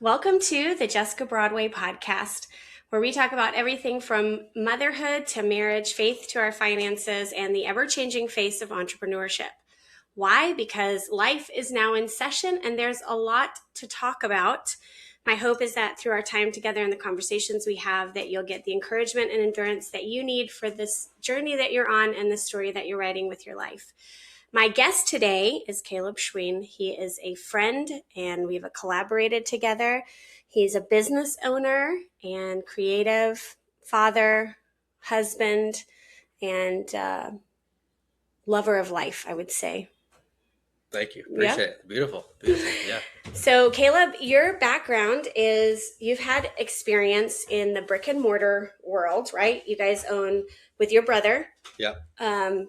Welcome to the Jessica Broadway podcast, where we talk about everything from motherhood to marriage, faith to our finances, and the ever-changing face of entrepreneurship. Why? Because life is now in session and there's a lot to talk about. My hope is that through our time together and the conversations we have, that you'll get the encouragement and endurance that you need for this journey that you're on and the story that you're writing with your life. My guest today is Caleb Schwein. He is a friend and we've collaborated together. He's a business owner and creative father, husband, and lover of life, I would say. Thank you. Appreciate it. Beautiful. Beautiful. Yeah. So Caleb, your background is you've had experience in the brick and mortar world, right? You guys own with your brother. Yep.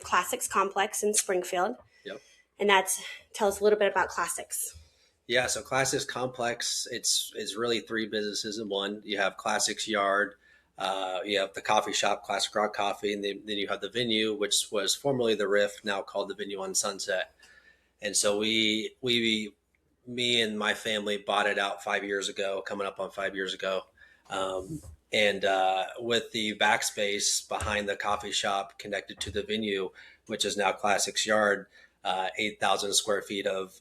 Classics Complex in Springfield. Yep. And tell us a little bit about Classics. Yeah. So Classics Complex, it's really three businesses in one. You have Classics Yard, you have the coffee shop, Classic Rock Coffee, and then you have the venue, which was formerly the Riff, now called the Venue on Sunset. And so me and my family bought it out 5 years ago, coming up on 5 years ago. And with the backspace behind the coffee shop connected to the venue, which is now Classics Yard, 8,000 square feet of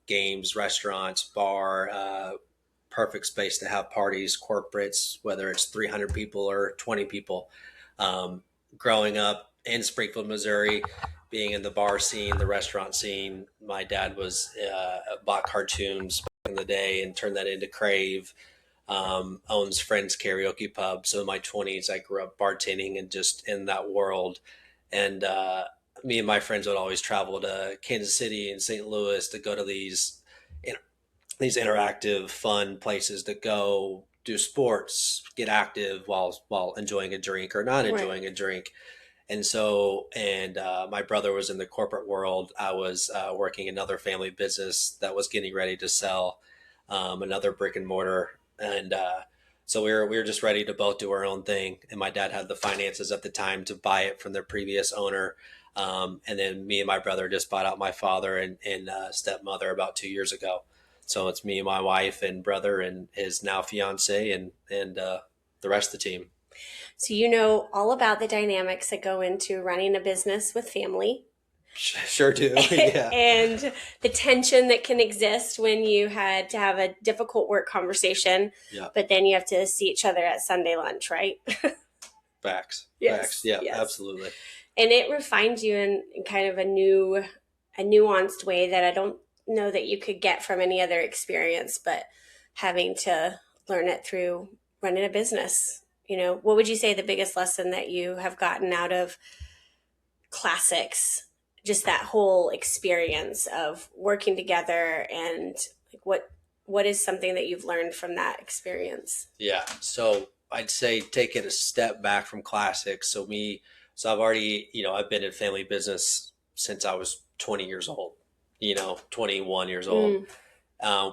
games, restaurants, bar, perfect space to have parties, corporates, whether it's 300 people or 20 people. Growing up in Springfield, Missouri, being in the bar scene, the restaurant scene, my dad was bought cartoons back in the day and turned that into Crave. Owns Friends Karaoke Pub. So in my 20s, I grew up bartending and just in that world. And me and my friends would always travel to Kansas City and St. Louis to go to these interactive, fun places to go do sports, get active while enjoying a drink or not enjoying a drink. And so, my brother was in the corporate world. I was working another family business that was getting ready to sell, another brick and mortar. And so we were just ready to both do our own thing. And my dad had the finances at the time to buy it from the previous owner. And then me and my brother just bought out my father and stepmother about 2 years ago. So it's me and my wife and brother and his now fiance and the rest of the team. So you know all about the dynamics that go into running a business with family. Sure do. Yeah. And the tension that can exist when you had to have a difficult work conversation, but then you have to see each other at Sunday lunch, right? Facts. Yes. Facts. Yeah, yes. Absolutely. And it refined you in kind of a nuanced way that I don't know that you could get from any other experience, but having to learn it through running a business. You know, what would you say the biggest lesson that you have gotten out of Classics? Just that whole experience of working together and like what is something that you've learned from that experience? Yeah. So I'd say taking a step back from Classics. So I've already, I've been in family business since I was 20 years old, 21 years old,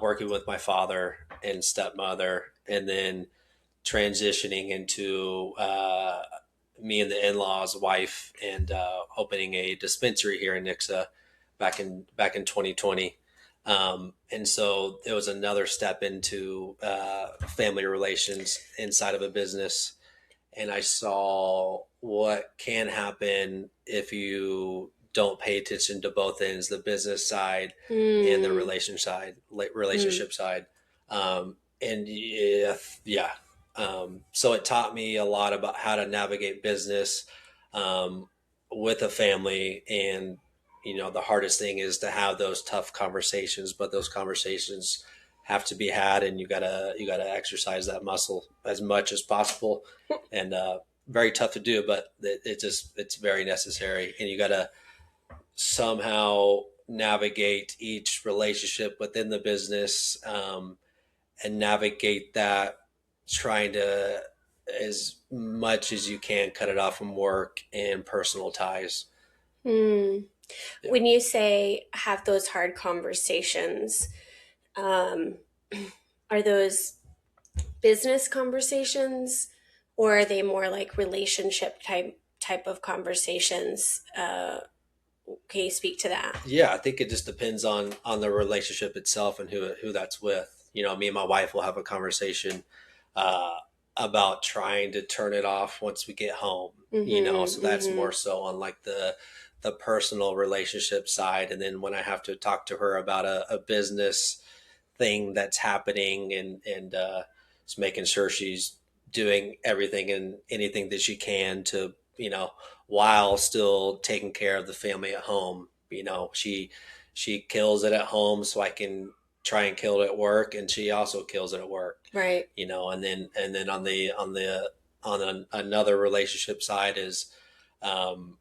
working with my father and stepmother, and then transitioning into me and the in-laws wife and opening a dispensary here in Nixa back in 2020. And so it was another step into family relations inside of a business. And I saw what can happen if you don't pay attention to both ends, the business side and the relationship side. And yeah. So it taught me a lot about how to navigate business with a family. And, the hardest thing is to have those tough conversations, but those conversations have to be had, and you gotta exercise that muscle as much as possible. And very tough to do, but it's very necessary. And you gotta somehow navigate each relationship within the business and navigate that, trying to, as much as you can, cut it off from work and personal ties. Yeah. When you say have those hard conversations, are those business conversations or are they more like relationship type of conversations? Can you speak to that? Yeah, I think it just depends on the relationship itself and who that's with. me and my wife will have a conversation uh, about trying to turn it off once we get home. So that's more so on like the personal relationship side. And then when I have to talk to her about a business thing that's happening, and just making sure she's doing everything and anything that she can to, while still taking care of the family at home. She kills it at home so I can try and kill it at work, and she also kills it at work. Right. And then on another relationship side is um,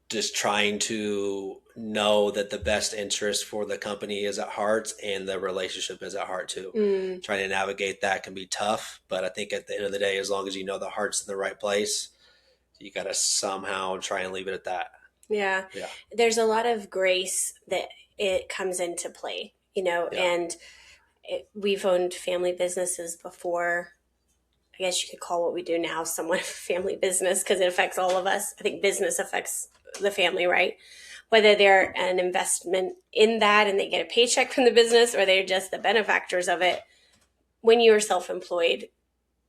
just trying to know that the best interest for the company is at heart and the relationship is at heart too. Trying to navigate that can be tough, but I think at the end of the day, as long as you know the heart's in the right place, you got to somehow try and leave it at that. Yeah. Yeah. There's a lot of grace that it comes into play, Yeah. and we've owned family businesses before. I guess you could call what we do now somewhat of a family business because it affects all of us. I think business affects the family, right? Whether they're an investment in that and they get a paycheck from the business or they're just the benefactors of it. When you are self-employed,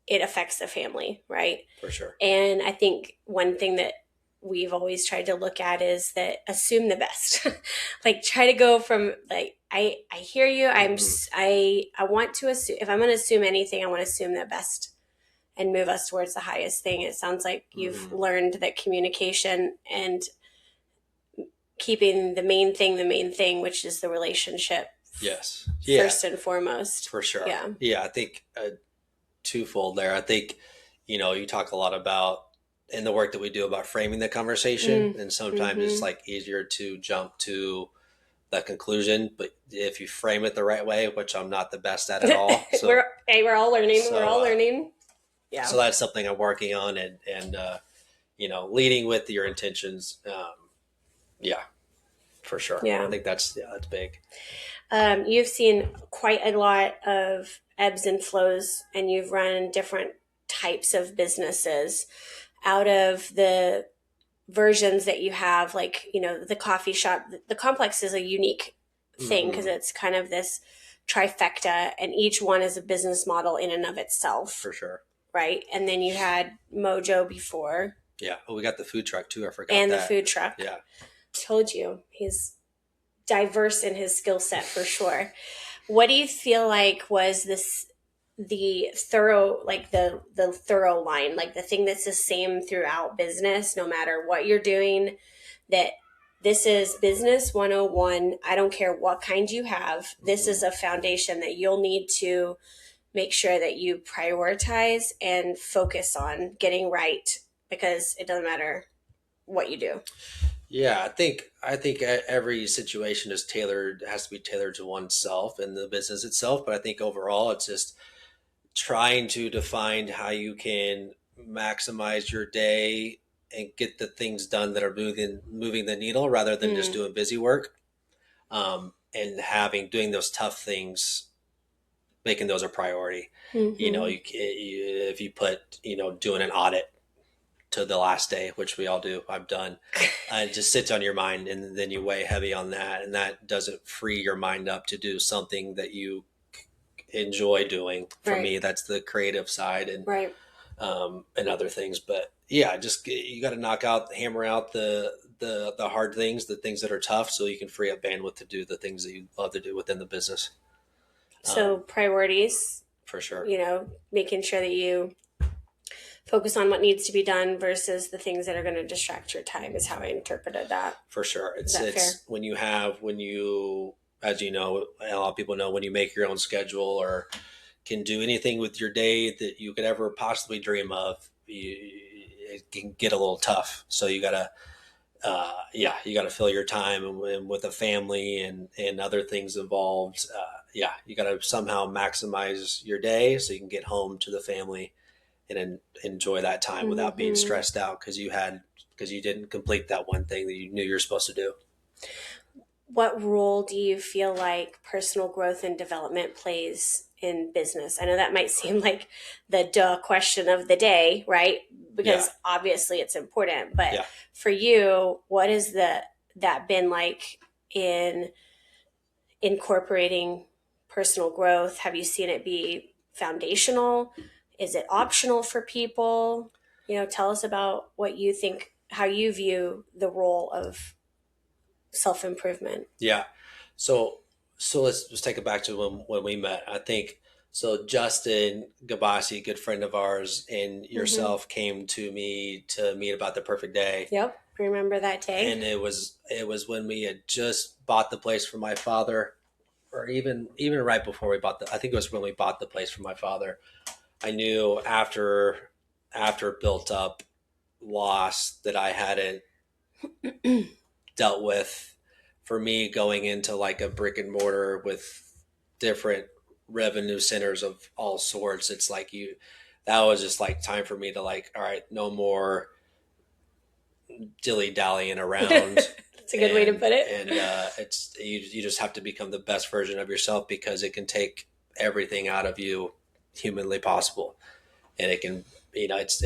it affects the family, right? For sure. And I think one thing that we've always tried to look at is that assume the best. Like try to go from like, I hear you. I want to assume, if I'm going to assume anything, I want to assume the best and move us towards the highest thing. It sounds like you've learned that communication and keeping the main thing, which is the relationship. Yes. First and foremost. For sure. Yeah. Yeah. I think twofold there. I think, you talk a lot about in the work that we do about framing the conversation, and sometimes it's like easier to jump to the conclusion, but if you frame it the right way, which I'm not the best at all. So we're all learning. We're all learning. Yeah. So that's something I'm working on, and leading with your intentions. Yeah, for sure. Yeah. I think that's big. You've seen quite a lot of ebbs and flows, and you've run different types of businesses. Out of the versions that you have, like, the coffee shop, the complex is a unique thing because it's kind of this trifecta, and each one is a business model in and of itself. For sure. Right. And then you had Mojo before. Yeah. Oh, we got the food truck too. I forgot and that. The food truck. Yeah. Told you he's diverse in his skill set for sure. What do you feel like was the thorough line, like the thing that's the same throughout business, no matter what you're doing, that this is business 101. I don't care what kind you have. This is a foundation that you'll need to make sure that you prioritize and focus on getting right, because it doesn't matter what you do. Yeah, I think every situation has to be tailored to oneself and the business itself. But I think overall, it's just trying to define how you can maximize your day and get the things done that are moving the needle, rather than just doing busy work, and doing those tough things, making those a priority. If you put doing an audit to the last day, which we all do, I've done, it just sits on your mind, and then you weigh heavy on that, and that doesn't free your mind up to do something that you enjoy doing. For me, that's the creative side, and and other things. But yeah, just you got to hammer out the hard things, the things that are tough, so you can free up bandwidth to do the things that you love to do within the business. So priorities, for sure. Making sure that you focus on what needs to be done versus the things that are going to distract your time is how I interpreted that. For sure. It's fair? when you, as you know, a lot of people know, when you make your own schedule or can do anything with your day that you could ever possibly dream of, it can get a little tough. So you gotta, you gotta fill your time and with a family and other things involved. You gotta somehow maximize your day so you can get home to the family and enjoy that time without being stressed out because you didn't complete that one thing that you knew you were supposed to do. What role do you feel like personal growth and development plays in business? I know that might seem like the duh question of the day, right? Because obviously it's important, but for you, what has that been like in incorporating personal growth? Have you seen it be foundational? Is it optional for people? Tell us about what you think, how you view the role of self-improvement. Yeah. So let's just take it back to when we met. I think so. Justin Gabasi, good friend of ours, and yourself came to me to meet about the perfect day. Yep, remember that day. And it was when we had just bought the place for my father, or even right before we bought I think it was when we bought the place for my father. I knew after built up loss that I hadn't dealt with. For me, going into like a brick and mortar with different revenue centers of all sorts, it's like that was just like time for me to like, all right, no more dilly dallying around. That's a good way to put it. And it's you just have to become the best version of yourself, because it can take everything out of you humanly possible, and it can, it's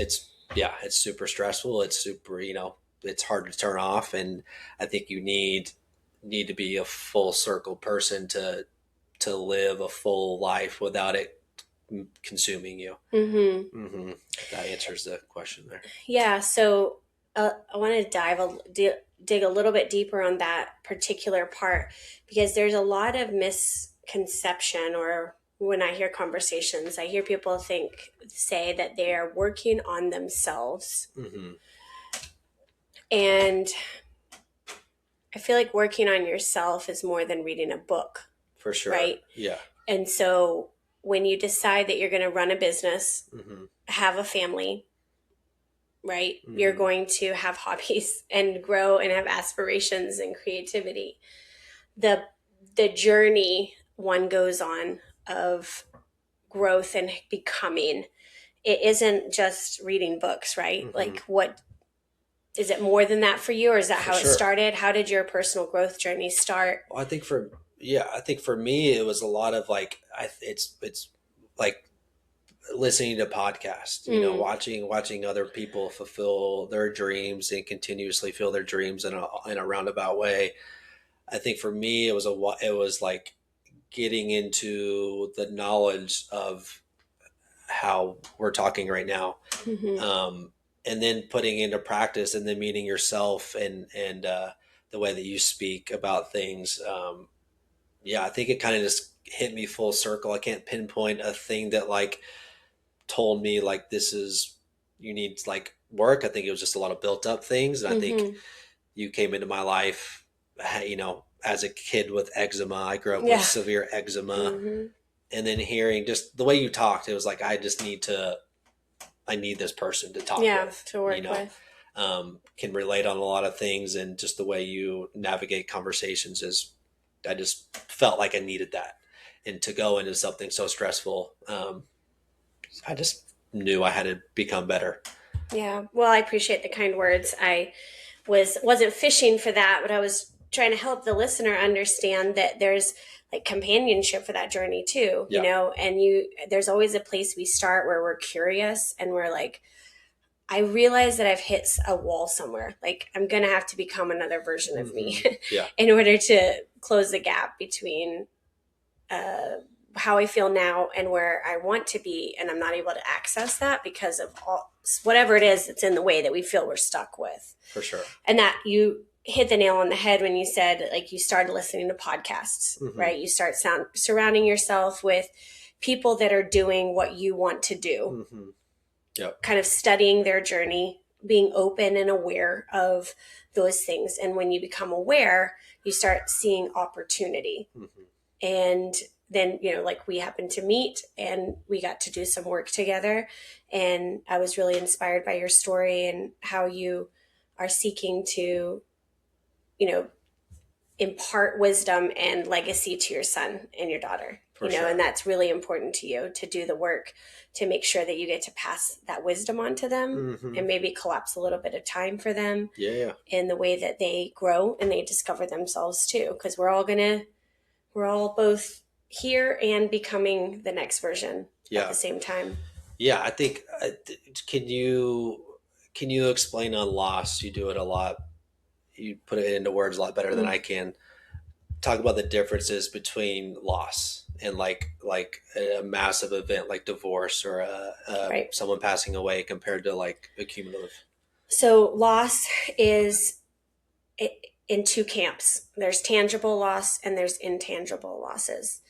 super stressful. It's super, it's hard to turn off, and I think you need to be a full circle person to live a full life without it consuming you. That answers the question there. Yeah. So I want to dig a little bit deeper on that particular part, because there's a lot of misconception, or when I hear conversations, I hear people say that they are working on themselves. And I feel like working on yourself is more than reading a book. For sure. Right? Yeah. And so when you decide that you're going to run a business, have a family, right? You're going to have hobbies and grow and have aspirations and creativity. The journey one goes on of growth and becoming, it isn't just reading books, right? Like, what is it more than that for you, or is that how it started? How did your personal growth journey start? Well, I think for me, it was a lot of like, it's like listening to podcasts, watching other people fulfill their dreams and continuously fill their dreams in a roundabout way. I think for me, it was like getting into the knowledge of how we're talking right now. And then putting into practice, and then meeting yourself and the way that you speak about things. I think it kind of just hit me full circle. I can't pinpoint a thing that like told me like, you need to like work. I think it was just a lot of built up things. And I think you came into my life, as a kid with eczema. I grew up with severe eczema. And then hearing just the way you talked, it was like, I need this person to talk with, to work with. Can relate on a lot of things, and just the way you navigate conversations I just felt like I needed that. And to go into something so stressful, I just knew I had to become better. Yeah. Well, I appreciate the kind words. I wasn't fishing for that, but I was trying to help the listener understand that there's like companionship for that journey too, and there's always a place we start where we're curious and we're like, I realize that I've hit a wall somewhere. Like, I'm going to have to become another version of me in order to close the gap between how I feel now and where I want to be. And I'm not able to access that because of whatever it is that's in the way that we feel we're stuck with. For sure. And that you hit the nail on the head when you said, like, you started listening to podcasts, right? You start surrounding yourself with people that are doing what you want to do. Yep. Kind of studying their journey, being open and aware of those things. And when you become aware, you start seeing opportunity. And then, like, we happened to meet and we got to do some work together. And I was really inspired by your story and how you are seeking to, impart wisdom and legacy to your son and your daughter. Sure. And that's really important to you, to do the work to make sure that you get to pass that wisdom on to them and maybe collapse a little bit of time for them in the way that they grow and they discover themselves too. Because we're all both here and becoming the next version at the same time. Yeah. I think, can you explain on loss? You do it a lot. You put it into words a lot better than I can. Talk about the differences between loss and like a massive event like divorce or Right. someone passing away compared to like a cumulative? So loss is in two camps. There's tangible loss and there's intangible losses.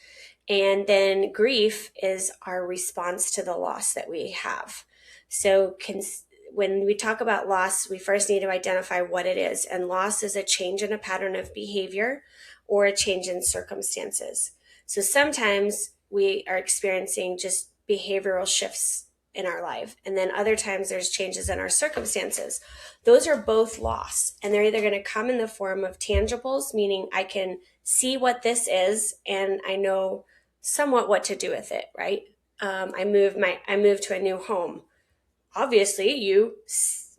And then grief is our response to the loss that we have. So when we talk about loss, we first need to identify what it is. And loss is a change in a pattern of behavior or a change in circumstances. So sometimes we are experiencing just behavioral shifts in our life. And then other times there's changes in our circumstances. Those are both loss. And they're either going to come in the form of tangibles, meaning I can see what this is and I know somewhat what to do with it, right? I moved to a new home. Obviously, you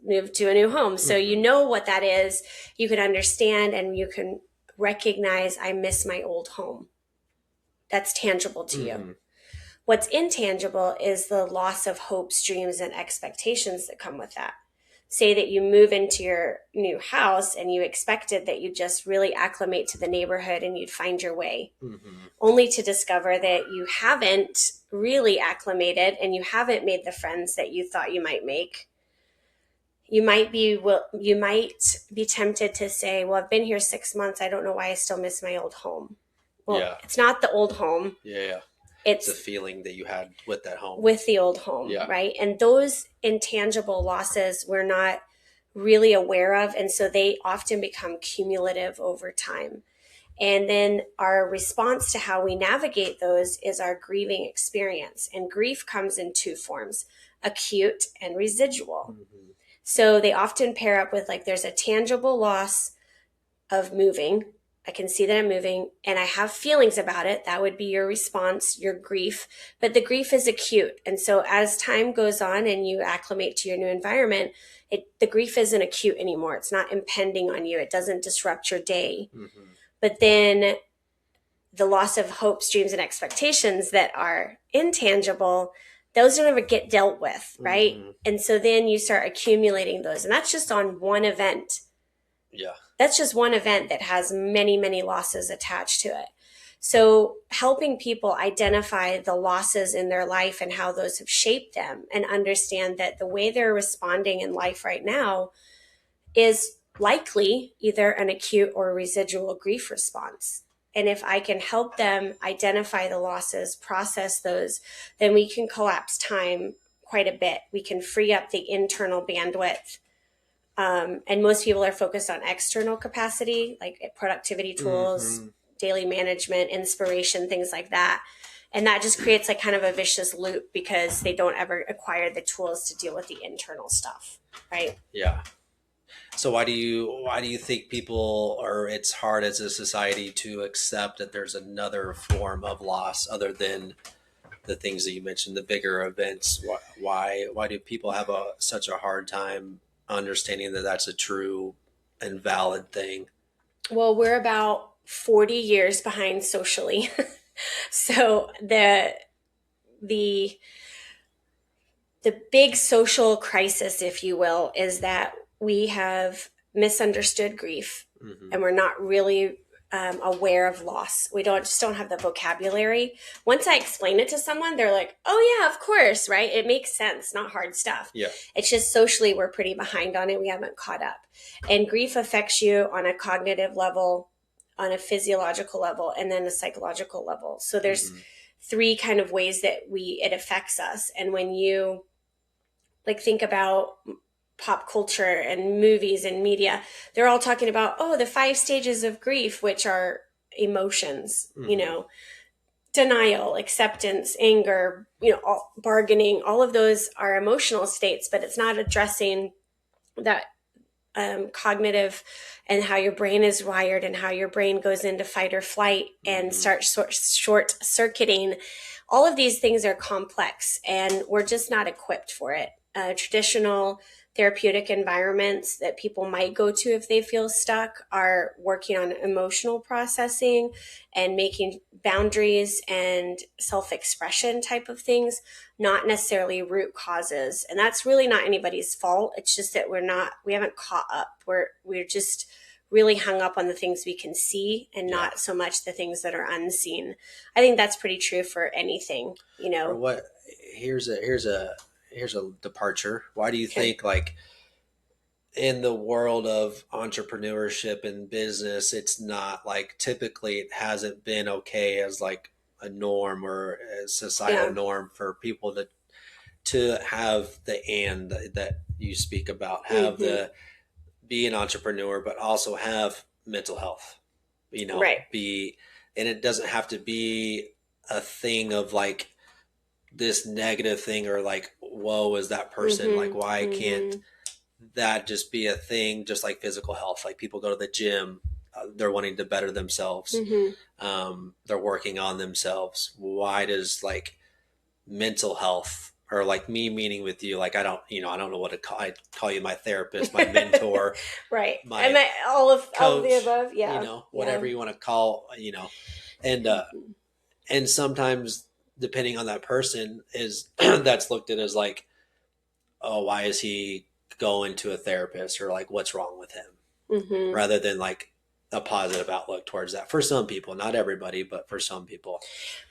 moved to a new home, so you know what that is. You can understand and you can recognize I miss my old home. That's tangible to you. What's intangible is the loss of hopes, dreams, and expectations that come with that. Say that you move into your new house and you expected that you'd just really acclimate to the neighborhood and you'd find your way, only to discover that you haven't really acclimated and you haven't made the friends that you thought you might make. You might be tempted to say, well, I've been here 6 months. I don't know why I still miss my old home. Well, it's not the old home. Yeah. It's the feeling that you had with that home. With the old home, right? And those intangible losses we're not really aware of. And so they often become cumulative over time. And then our response to how we navigate those is our grieving experience. And grief comes in two forms, acute and residual. So they often pair up with, like, there's a tangible loss of moving. I can see that I'm moving and I have feelings about it. That would be your response, your grief. But the grief is acute. And so as time goes on and you acclimate to your new environment, the grief isn't acute anymore. It's not impending on you. It doesn't disrupt your day. But then the loss of hopes, dreams, and expectations that are intangible, those don't ever get dealt with, right? And so then you start accumulating those. And that's just on one event. That's just one event that has many, many losses attached to it. So helping people identify the losses in their life and how those have shaped them and understand that the way they're responding in life right now is likely either an acute or residual grief response. And if I can help them identify the losses, process those, then we can collapse time quite a bit. We can free up the internal bandwidth. And most people are focused on external capacity, like productivity tools, daily management, inspiration, things like that. And that just creates like kind of a vicious loop because they don't ever acquire the tools to deal with the internal stuff, right? Yeah. So why do you think people, or it's hard as a society to accept that there's another form of loss other than the things that you mentioned, the bigger events? Why do people have such a hard time understanding that that's a true and valid thing? Well, we're about 40 years behind socially. So the big social crisis, if you will, is that we have misunderstood grief and we're not really aware of loss. We just don't have the vocabulary. Once I explain it to someone, they're like, oh yeah, of course, right? It makes sense, not hard stuff. Yeah. It's just socially we're pretty behind on it. We haven't caught up. And grief affects you on a cognitive level, on a physiological level, and then a psychological level. So there's three kind of ways that it affects us. And when you think about pop culture and movies and media, they're all talking about, the 5 stages of grief, which are emotions, denial, acceptance, anger, bargaining, all of those are emotional states, but it's not addressing that cognitive and how your brain is wired and how your brain goes into fight or flight and starts short circuiting. All of these things are complex and we're just not equipped for it. Traditional therapeutic environments that people might go to if they feel stuck are working on emotional processing and making boundaries and self-expression type of things, not necessarily root causes. And that's really not anybody's fault. It's just that we haven't caught up. We're just really hung up on the things we can see and not so much the things that are unseen. I think that's pretty true for anything, you know. Or what? Here's a departure. Why do you think, like, in the world of entrepreneurship and business, it's not like, typically it hasn't been okay as like a norm or a societal norm for people to have the and that you speak about, have the be an entrepreneur, but also have mental health, be, and it doesn't have to be a thing of like this negative thing or like, whoa, is that person, like, why can't that just be a thing, just like physical health? Like, people go to the gym, they're wanting to better themselves. They're working on themselves. Why does like mental health, or like me meeting with you, like, I don't know what to call, I call you my therapist, my mentor, right, my all of the coach, above, whatever you want to call, and and sometimes, depending on that person, is that's looked at as like, oh, why is he going to a therapist, or like, what's wrong with him, rather than like a positive outlook towards that for some people, not everybody, but for some people.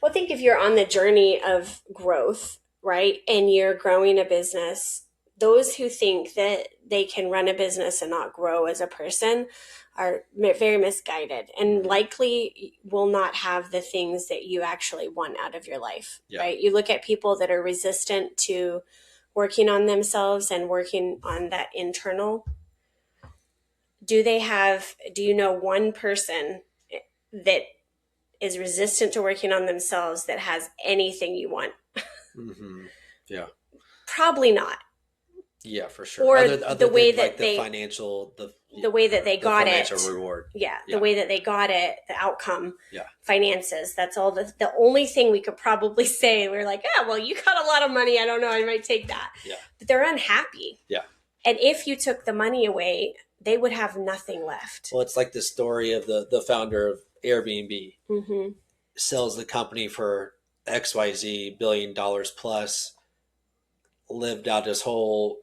Well, I think if you're on the journey of growth, right, and you're growing a business, those who think that they can run a business and not grow as a person are very misguided, and likely will not have the things that you actually want out of your life, right? You look at people that are resistant to working on themselves and working on that internal. Do you know one person that is resistant to working on themselves that has anything you want? Yeah. Probably not. Yeah, for sure. Or other the way than, that like, they, the financial, the way that they got it, financial reward. The way that they got it, the outcome, Yeah. finances. That's all the only thing we could probably say. We're like, well, you got a lot of money. I don't know. I might take that. Yeah. But they're unhappy. Yeah. And if you took the money away, they would have nothing left. Well, it's like the story of the founder of Airbnb. Sells the company for XYZ billion dollars plus, lived out his whole,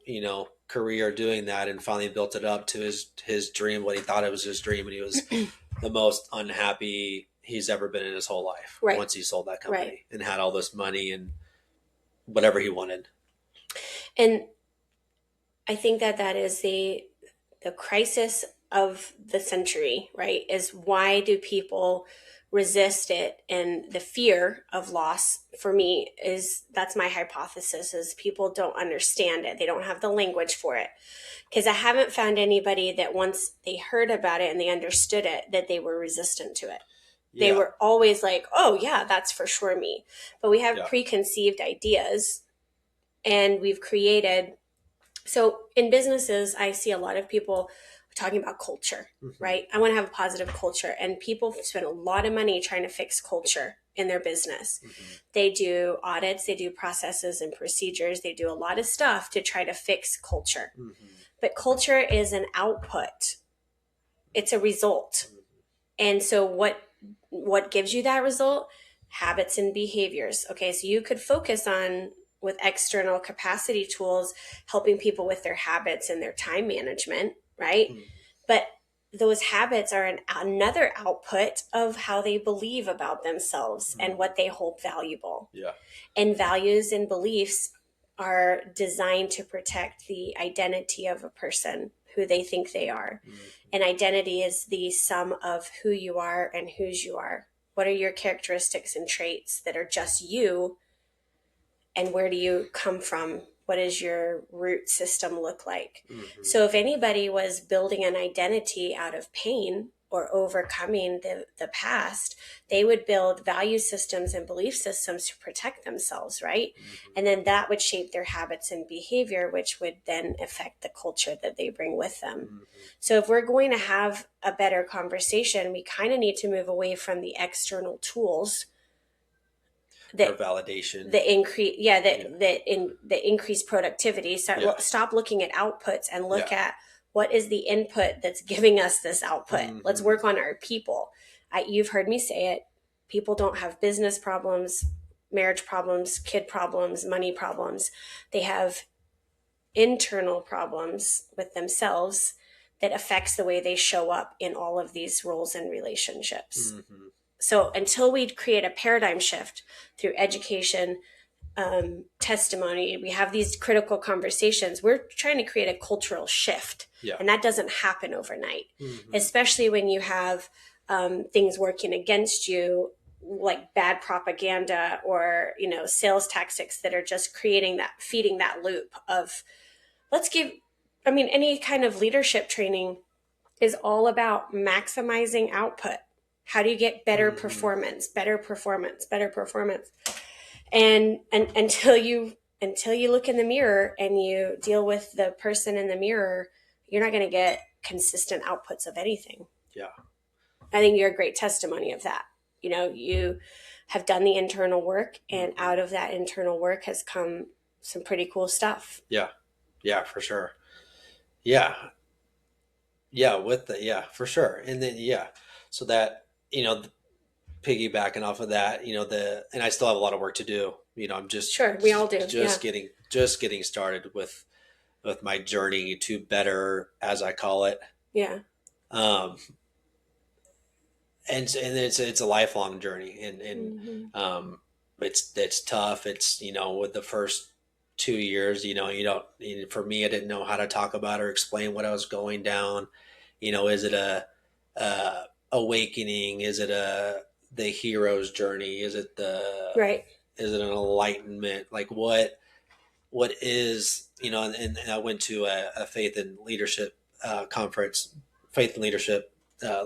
career doing that, and finally built it up to his dream, what he thought it was his dream. And he was the most unhappy he's ever been in his whole life once he sold that company and had all this money and whatever he wanted. And I think that is the crisis of the century, right? Is why do people resist it? And the fear of loss, for me, that's my hypothesis, is people don't understand it. They don't have the language for it. Because I haven't found anybody that once they heard about it and they understood it, that they were resistant to it. They were always like, oh yeah, that's for sure me. But we have preconceived ideas, and we've created. So in businesses, I see a lot of people talking about culture, right? I want to have a positive culture, and people spend a lot of money trying to fix culture in their business. They do audits, they do processes and procedures, they do a lot of stuff to try to fix culture. But culture is an output. It's a result. And so what gives you that result? Habits and behaviors. Okay, so you could focus on, with external capacity tools, helping people with their habits and their time management, right? But those habits are another output of how they believe about themselves and what they hold valuable. And values and beliefs are designed to protect the identity of a person, who they think they are. And identity is the sum of who you are and whose you are. What are your characteristics and traits that are just you? And where do you come from? What does your root system look like? So if anybody was building an identity out of pain or overcoming the past, they would build value systems and belief systems to protect themselves, right? And then that would shape their habits and behavior, which would then affect the culture that they bring with them. So if we're going to have a better conversation, we kind of need to move away from the external tools that validation, the increased productivity. Stop looking at outputs and look at what is the input that's giving us this output. Let's work on our people. You've heard me say it. People don't have business problems, marriage problems, kid problems, money problems. They have internal problems with themselves that affects the way they show up in all of these roles and relationships. Mm-hmm. So until we create a paradigm shift through education, testimony, we have these critical conversations, we're trying to create a cultural shift. Yeah. And that doesn't happen overnight, Mm-hmm. especially when you have things working against you, like bad propaganda or, sales tactics that are just feeding that loop of any kind of leadership training is all about maximizing output. How do you get better Mm-hmm. performance, better performance, better performance? And until you look in the mirror and you deal with the person in the mirror, you're not going to get consistent outputs of anything. Yeah. I think you're a great testimony of that. You have done the internal work, and out of that internal work has come some pretty cool stuff. Yeah. Yeah, for sure. Yeah. Yeah, for sure. And then, so that, piggybacking off of that, and I still have a lot of work to do. I'm Sure, we all do. just getting started with my journey to better, as I call it. Yeah. Um, and it's a lifelong journey, and it's tough. It's, with the first 2 years, you don't, for me, I didn't know how to talk about or explain what I was going down. Is it a awakening? Is it the hero's journey? Is it right? Is it an enlightenment? Like what is, and I went to a faith and leadership conference, faith and leadership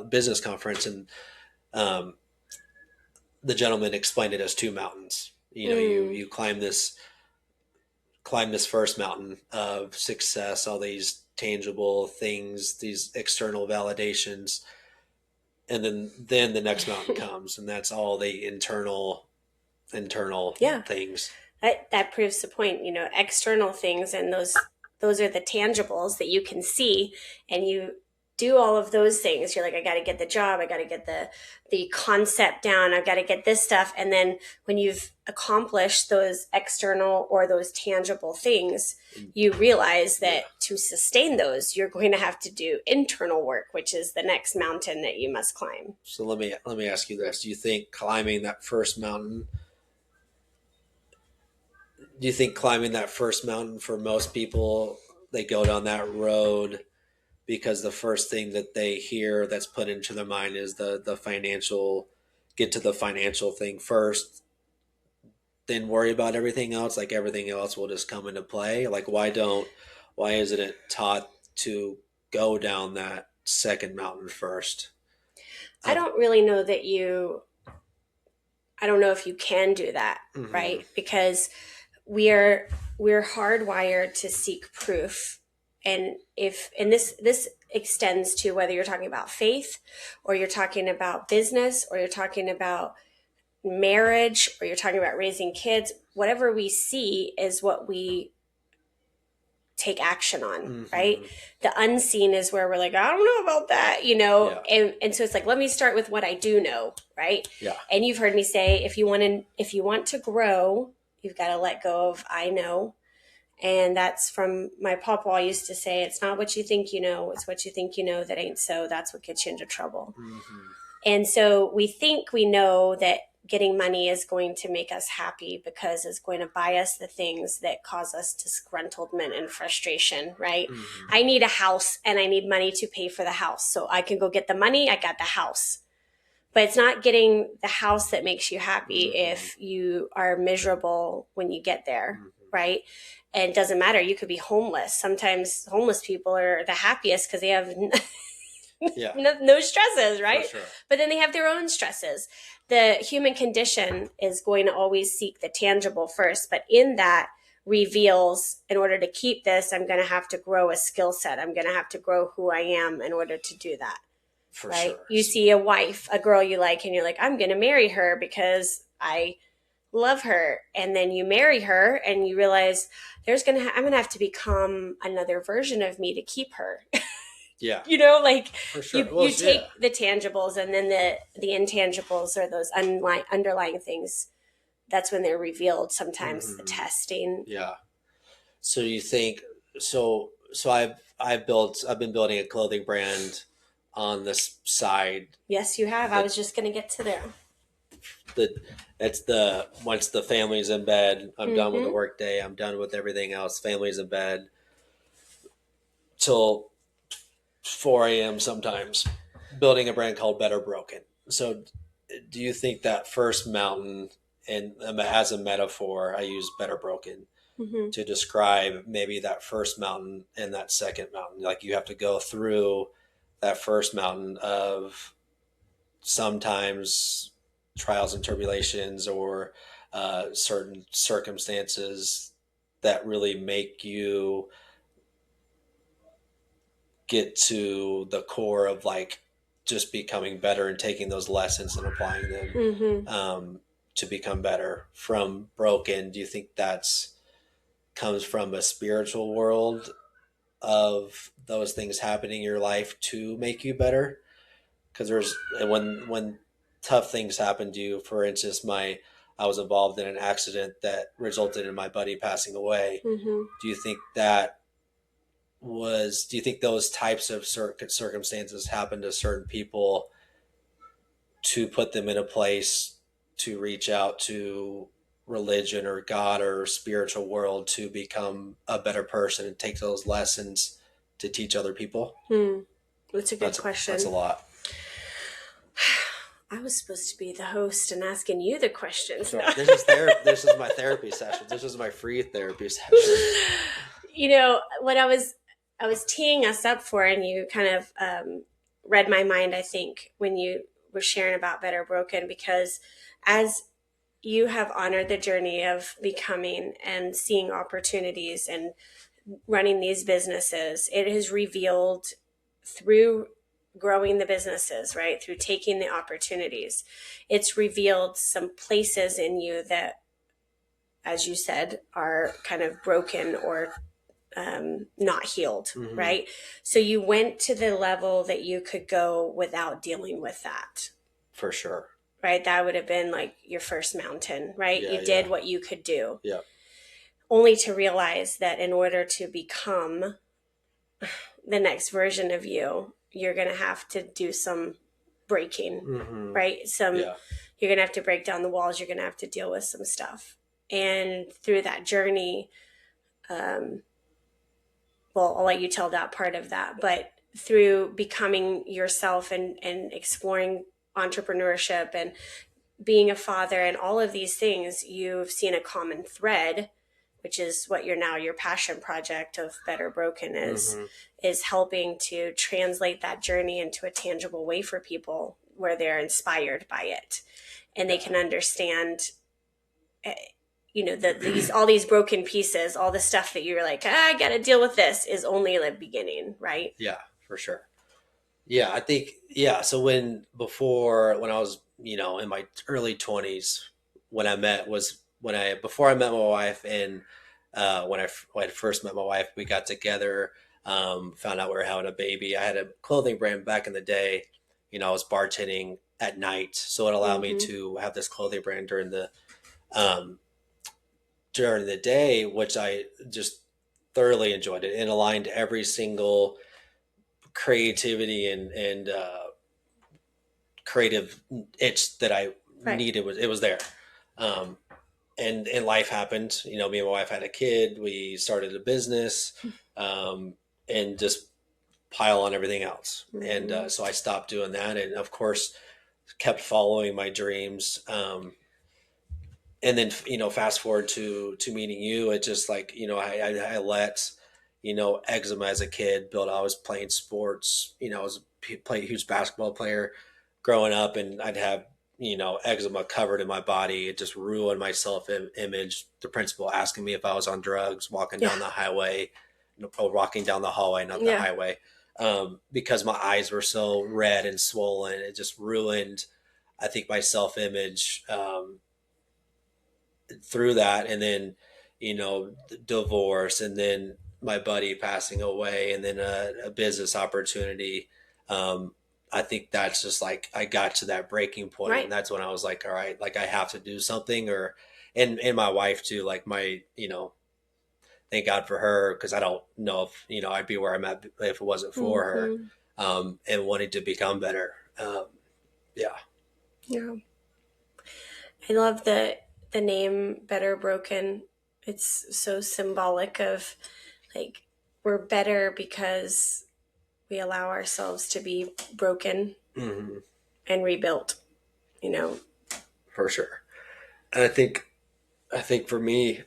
business conference, and the gentleman explained it as two mountains. You climb this first mountain of success, all these tangible things, these external validations, and then the next mountain comes, and that's all the internal things. That proves the point. External things, and those are the tangibles that you can see, and you do all of those things. You're like, I got to get the job, I got to get the concept down, I've got to get this stuff. And then when you've accomplished those external or those tangible things, you realize that to sustain those, you're going to have to do internal work, which is the next mountain that you must climb. So let me ask you this: do you think climbing that first mountain for most people, they go down that road because the first thing that they hear that's put into their mind is the financial, get to the financial thing first, then worry about everything else, like everything else will just come into play? Like, why isn't it taught to go down that second mountain first? I don't really know that I don't know if you can do that, right? Because we're hardwired to seek proof. And this extends to whether you're talking about faith, or you're talking about business, or you're talking about marriage, or you're talking about raising kids. Whatever we see is what we take action on, right? The unseen is where we're like, I don't know about that, and so it's like, let me start with what I do know, right? Yeah. And you've heard me say, if you want to grow, you've got to let go of I know. And that's from my papa. I used to say, it's not what you think you know, it's what you think you know that ain't so. That's what gets you into trouble. And so we think we know that getting money is going to make us happy because it's going to buy us the things that cause us disgruntlement and frustration, right? I need a house and I need money to pay for the house. So I can go get the money, I got the house. But it's not getting the house that makes you happy if you are miserable when you get there, right? And it doesn't matter. You could be homeless. Sometimes homeless people are the happiest because they have no stresses, right? Sure. But then they have their own stresses. The human condition is going to always seek the tangible first, but in that reveals, in order to keep this, I'm going to have to grow a skill set. I'm going to have to grow who I am in order to do that. For right? sure. You see a girl you like, and you're like, I'm going to marry her because I love her. And then you marry her and you realize I'm going to have to become another version of me to keep her. Yeah. For sure. You take the tangibles, and then the intangibles are those underlying things. That's when they're revealed sometimes, the testing. Yeah. So you think, so I've been building a clothing brand on this side. Yes, you have. I The was just going to get to there. the it's the once the family's in bed, I'm done with the Mm-hmm. work day. I'm done with everything else. Family's in bed till 4 a.m. sometimes, building a brand called Better Broken. So, do you think that first mountain, and as a metaphor, I use Better Broken Mm-hmm. to describe maybe that first mountain and that second mountain? Like you have to go through that first mountain of sometimes trials and tribulations or certain circumstances that really make you get to the core of like just becoming better and taking those lessons and applying them Mm-hmm. to become better from broken. Do you think that's comes from a spiritual world of those things happening in your life to make you better? Because there's when tough things happen to you, for instance, I was involved in an accident that resulted in my buddy passing away. Mm-hmm. Do you think that do you think those types of circumstances happen to certain people to put them in a place to reach out to religion or God or spiritual world to become a better person and take those lessons to teach other people? Hmm. That's a good That's a question. lot. I was supposed to be the host and asking you the questions. So this is this is my therapy session. This is my free therapy session. You know what I was teeing us up for, and you kind of read my mind. I think when you were sharing about Better Broken, because as you have honored the journey of becoming and seeing opportunities and running these businesses, it has revealed through growing the businesses, right? Through taking the opportunities, it's revealed some places in you that, as you said, are kind of broken or not healed, Mm-hmm. right? So you went to the level that you could go without dealing with that. For sure. Right? That would have been like your first mountain, right? Yeah, You did yeah. what you could do. Yeah. Only to realize that in order to become the next version of you, you're going to have to do some breaking, Mm-hmm. right? Yeah. You're going to have to break down the walls. You're going to have to deal with some stuff. And through that journey, well, I'll let you tell that part of that, but through becoming yourself and exploring entrepreneurship and being a father and all of these things, you've seen a common thread, which is what your passion project of Better Broken Mm-hmm. is helping to translate that journey into a tangible way for people where they're inspired by it and they can understand these all these broken pieces, all the stuff that you're like, I gotta deal with, this is only the beginning, right? Yeah, for sure. Yeah, I think so when I was, in my early 20s, when I before I met my wife, and when I first met my wife, we got together, found out we were having a baby. I had a clothing brand back in the day. I was bartending at night, so it allowed me Mm-hmm. to have this clothing brand um during the day, which I just thoroughly enjoyed it and aligned every single creativity and creative itch that I Right. needed. It was there. Um, and life happened. Me and my wife had a kid. We started a business, and just pile on everything else. Mm-hmm. And so I stopped doing that, and of course, kept following my dreams. And then fast forward to meeting you. It just like I let eczema as a kid build. I was playing sports. I was a huge basketball player growing up, and I'd have eczema covered in my body. It just ruined my self image. The principal asking me if I was on drugs, walking down the highway, walking down the hallway, not the highway, because my eyes were so red and swollen. It just ruined, I think, my self image. Through that, and then divorce, and then my buddy passing away, and then a business opportunity. I think that's just like I got to that breaking point, Right. and that's when I was like, all right, like I have to do something. And my wife too, like my thank God for her, because I don't know if, I'd be where I'm at if it wasn't for her, Mm-hmm. and wanting to become better. Yeah. Yeah. I love the name Better Broken. It's so symbolic of like we're better because we allow ourselves to be broken Hmm. and rebuilt, you know. For sure. And I think for me,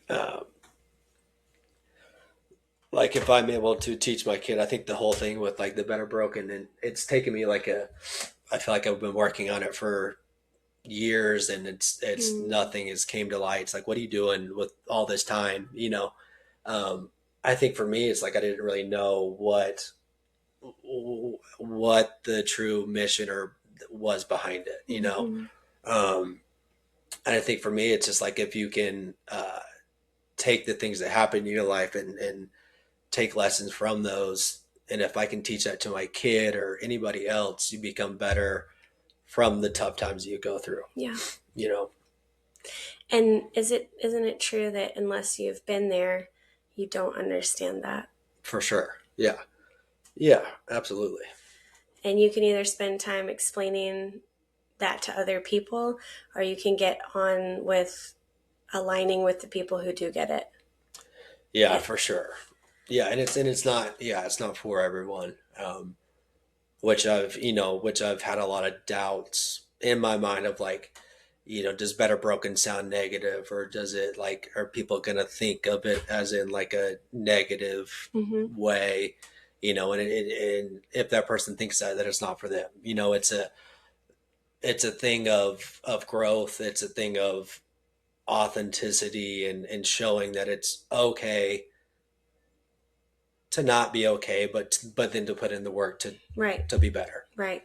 like if I'm able to teach my kid, I think the whole thing with like the Better Broken, and it's taken me I feel like I've been working on it for years, and it's Mm, nothing has came to light. It's like, what are you doing with all this time? Um, I think for me, it's like I didn't really know what the true mission or was behind it. mhm. Um, and I think for me, it's just like if you can take the things that happen in your life and take lessons from those, and if I can teach that to my kid or anybody else, you become better from the tough times you go through. Yeah. You know, And isn't it true that unless you've been there, you don't understand that? for sure. Yeah. Yeah, absolutely. And you can either spend time explaining that to other people or you can get on with aligning with the people who do get it. Yeah, And, for sure. Yeah, and it's not, yeah, it's not for everyone. Which I've had a lot of doubts in my mind of like, does Better Broken sound negative, or does it like, are people gonna think of it as in like a negative mhm. way? And if that person thinks that it's not for them. It's a thing of growth. It's a thing of authenticity, and showing that it's okay to not be okay, but then to put in the work to Right, to be better. right.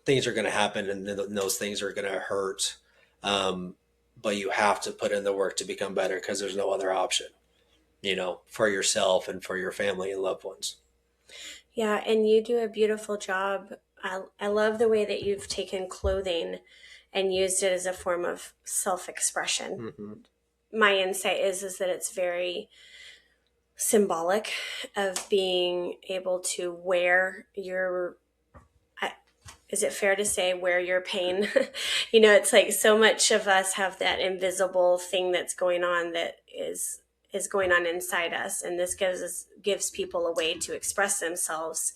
Things are going to happen, and those things are going to hurt. Um, but you have to put in the work to become better, because there's no other option, for yourself and for your family and loved ones. Yeah, and you do a beautiful job. I love the way that you've taken clothing and used it as a form of self-expression. Hmm. My insight is that it's very symbolic of being able to wear your is it fair to say wear your pain? It's like so much of us have that invisible thing that's going on that is going on inside us, and this gives people a way to express themselves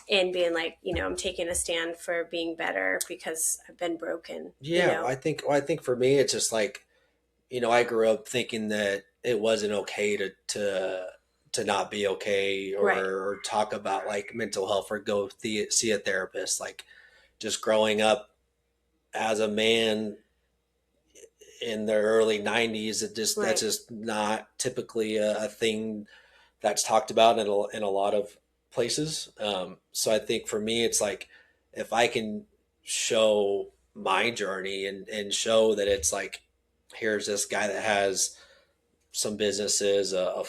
and being like, I'm taking a stand for being better because I've been broken, Yeah, I think for me, it's just like, I grew up thinking that it wasn't okay to not be okay, Right, or talk about like mental health, or go see a therapist. Like, just growing up as a man in the early 90s, that's right. just not typically a thing that's talked about in a lot of places. So I think for me, it's like, if I can show my journey, and show that it's like, here's this guy that has some businesses, a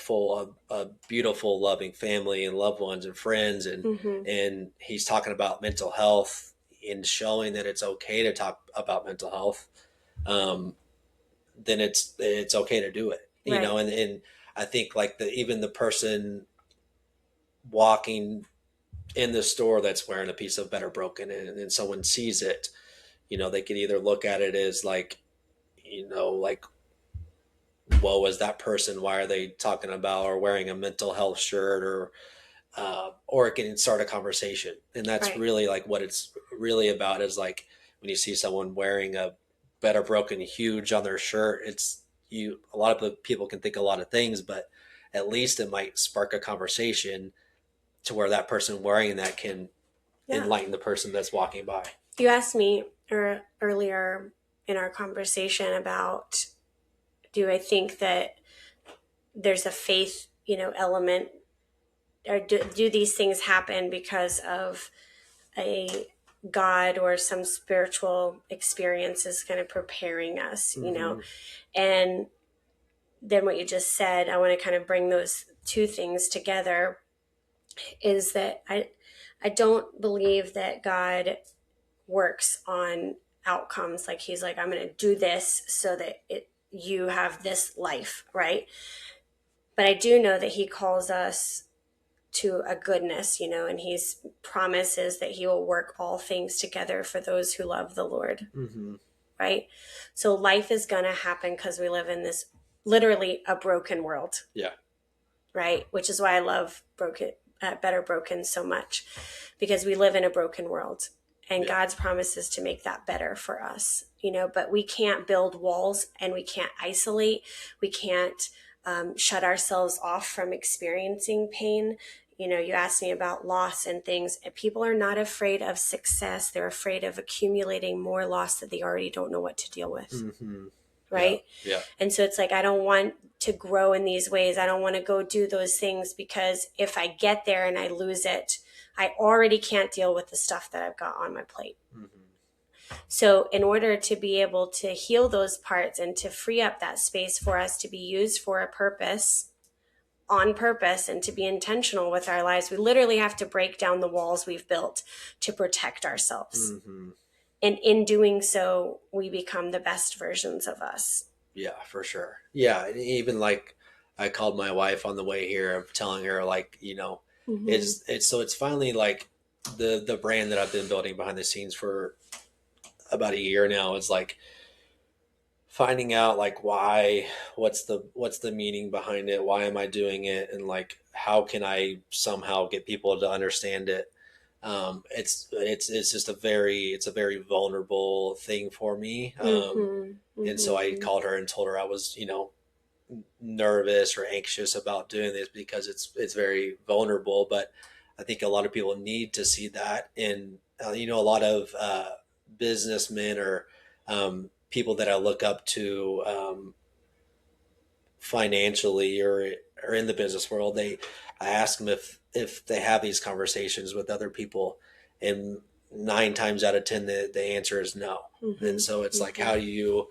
beautiful, loving family and loved ones and friends, and Mm-hmm. and he's talking about mental health, and showing that it's okay to talk about mental health. Um, then it's okay to do it, Right. and I think like even the person walking in the store that's wearing a piece of Better Broken, and someone sees it, they could either look at it as like, like, woe is that person, why are they talking about or wearing a mental health shirt, or it can start a conversation. And that's Right. really like what it's really about, is like, when you see someone wearing a Better Broken huge on their shirt, it's you a lot of people can think a lot of things, but at least it might spark a conversation to where that person wearing that can Yeah. enlighten the person that's walking by. You asked me earlier in our conversation about, do I think that there's a faith, element, or do these things happen because of a God or some spiritual experience is kind of preparing us, Mm-hmm. and then what you just said, I want to kind of bring those two things together, is that I don't believe that God works on outcomes. Like he's like, I'm going to do this so that you have this life, right? But I do know that he calls us to a goodness, and he's promises that he will work all things together for those who love the Lord. Mm-hmm. Right? So life is going to happen because we live in this literally a broken world. Yeah. Right? Which is why I love Better Broken so much, because we live in a broken world, and God's promises to make that better for us, but we can't build walls, and we can't isolate. We can't shut ourselves off from experiencing pain. You asked me about loss and things. People are not afraid of success. They're afraid of accumulating more loss that they already don't know what to deal with. Mm-hmm. Right? Yeah. And so it's like, I don't want to grow in these ways. I don't want to go do those things, because if I get there and I lose it, I already can't deal with the stuff that I've got on my plate. Mm-hmm. So in order to be able to heal those parts and to free up that space for us to be used for a purpose, on purpose, and to be intentional with our lives, we literally have to break down the walls we've built to protect ourselves. Mm-hmm. And in doing so, we become the best versions of us. Yeah, for sure. Yeah. Even like I called my wife on the way here of telling her like, mm-hmm. it's finally like the brand that I've been building behind the scenes for about a year now is like finding out like what's the meaning behind it? Why am I doing it? And like, how can I somehow get people to understand it? It's just a very vulnerable thing for me. Mm-hmm. Mm-hmm. And so I called her and told her I was, nervous or anxious about doing this because it's very vulnerable, but I think a lot of people need to see that. And, a lot of, businessmen or, people that I look up to, financially or in the business world, I ask them if they have these conversations with other people, and 9 times out of 10 the answer is no. Mm-hmm. And so it's like, how do you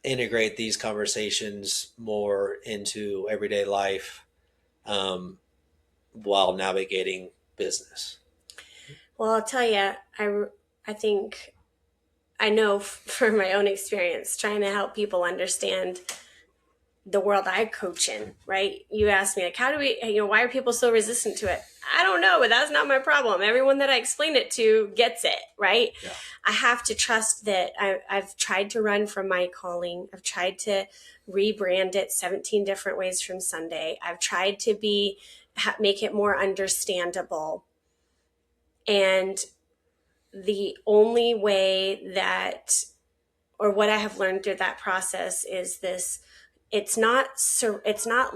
integrate these conversations more into everyday life while navigating business? Well, I'll tell you, I think I know from my own experience trying to help people understand the world I coach in, right? You asked me, like, how do we, why are people so resistant to it? I don't know, but that's not my problem. Everyone that I explain it to gets it, right? Yeah. I have to trust that I've tried to run from my calling. I've tried to rebrand it 17 different ways from Sunday. I've tried to make it more understandable. And the only way that, or what I have learned through that process is this: it's not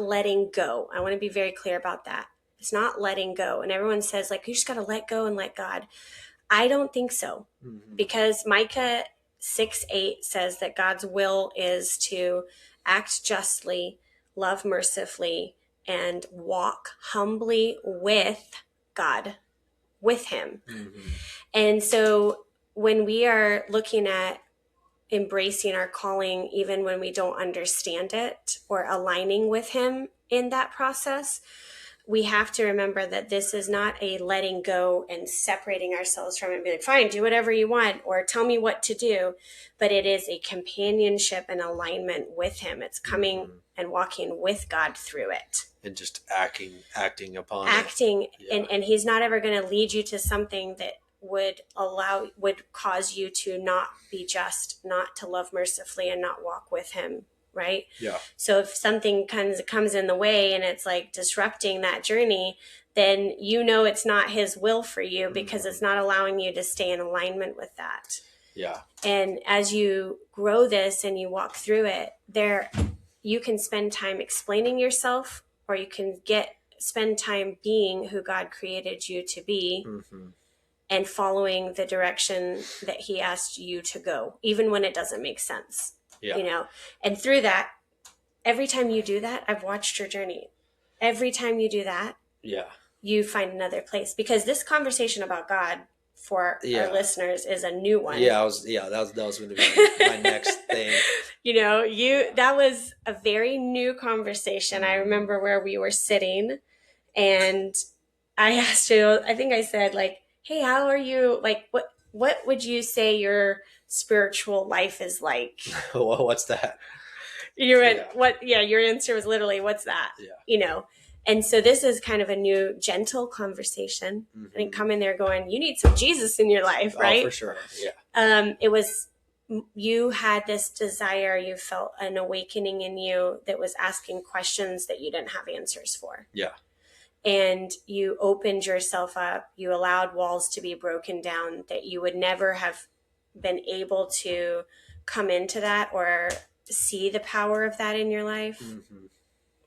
letting go. I want to be very clear about that. It's not letting go. And everyone says, like, you just got to let go and let God. I don't think so. Mm-hmm. Because Micah 6:8 says that God's will is to act justly, love mercifully, and walk humbly with God, with him. Mm-hmm. And so when we are looking at embracing our calling, even when we don't understand it, or aligning with him in that process, we have to remember that this is not a letting go and separating ourselves from it and be like, fine, do whatever you want, or tell me what to do. But it is a companionship and alignment with him. It's coming mm-hmm. and walking with God through it. And just acting upon it. Yeah. And he's not ever going to lead you to something that would cause you to not be just, not to love mercifully, and not walk with him, right? Yeah. So if something comes in the way and it's like disrupting that journey, then it's not his will for you, because mm-hmm. it's not allowing you to stay in alignment with that. Yeah. And as you grow this and you walk through it, you can spend time explaining yourself, or you can spend time being who God created you to be. Mm-hmm. And following the direction that he asked you to go, even when it doesn't make sense. Yeah. And through that, every time you do that, I've watched your journey. Every time you do that, yeah, you find another place. Because this conversation about God for our listeners is a new one. Yeah, that was going to be my next thing. That was a very new conversation. I remember where we were sitting, and I asked you, I think I said, like, hey, how are you? Like, what would you say your spiritual life is like? What's that? You went, what? Yeah, your answer was literally, what's that? Yeah. And so this is kind of a new, gentle conversation. Mm-hmm. I didn't come in there going, you need some Jesus in your life, right? Oh, for sure. Yeah. It was, you had this desire, you felt an awakening in you that was asking questions that you didn't have answers for. Yeah. And you opened yourself up. You allowed walls to be broken down that you would never have been able to come into that or see the power of that in your life